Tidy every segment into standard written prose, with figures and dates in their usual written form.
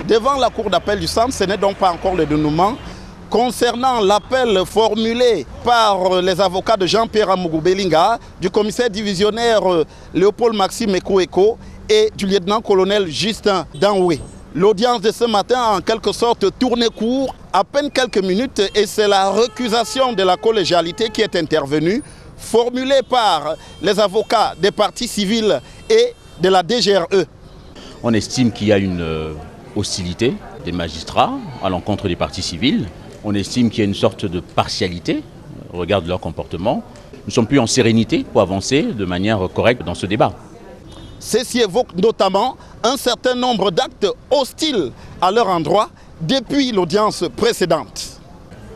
devant la cour d'appel du centre. Ce n'est donc pas encore le dénouement. Concernant l'appel formulé par les avocats de Jean-Pierre Amougou Belinga, du commissaire divisionnaire Léopold Maxime Eko et du lieutenant-colonel Justin Danoué. L'audience de ce matin a en quelque sorte tourné court, à peine quelques minutes, et c'est la récusation de la collégialité qui est intervenue, formulée par les avocats des partis civils et de la DGRE. On estime qu'il y a une hostilité des magistrats à l'encontre des partis civils. On estime qu'il y a une sorte de partialité au regard de leur comportement. Nous ne sommes plus en sérénité pour avancer de manière correcte dans ce débat. Ceci évoque notamment un certain nombre d'actes hostiles à leur endroit depuis l'audience précédente.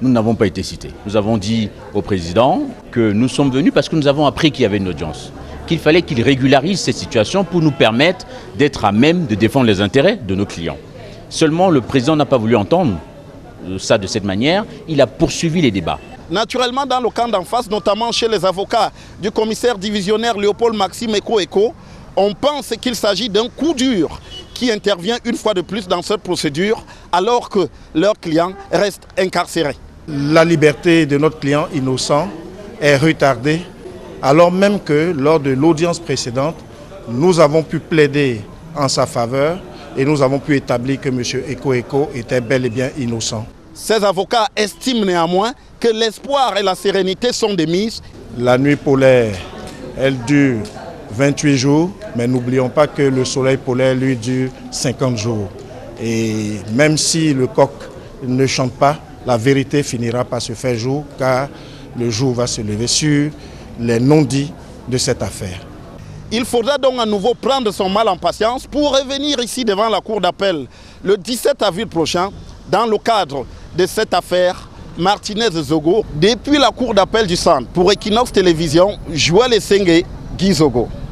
Nous n'avons pas été cités. Nous avons dit au président que nous sommes venus parce que nous avons appris qu'il y avait une audience, qu'il fallait qu'il régularise cette situation pour nous permettre d'être à même de défendre les intérêts de nos clients. Seulement, le président n'a pas voulu entendre ça de cette manière. Il a poursuivi les débats. Naturellement, dans le camp d'en face, notamment chez les avocats du commissaire divisionnaire Léopold Maxime Eko, on pense qu'il s'agit d'un coup dur qui intervient une fois de plus dans cette procédure alors que leur client reste incarcéré. La liberté de notre client innocent est retardée alors même que lors de l'audience précédente, nous avons pu plaider en sa faveur et nous avons pu établir que M. Eko était bel et bien innocent. Ces avocats estiment néanmoins que l'espoir et la sérénité sont de mise. La nuit polaire, elle dure 28 jours, mais n'oublions pas que le soleil polaire lui dure 50 jours. Et même si le coq ne chante pas, la vérité finira par se faire jour, car le jour va se lever sur les non-dits de cette affaire. Il faudra donc à nouveau prendre son mal en patience pour revenir ici devant la cour d'appel le 17 avril prochain dans le cadre de cette affaire Martinez-Zogo depuis la cour d'appel du centre. Pour Equinox Télévision, Joël Essenge, Guy Zogo.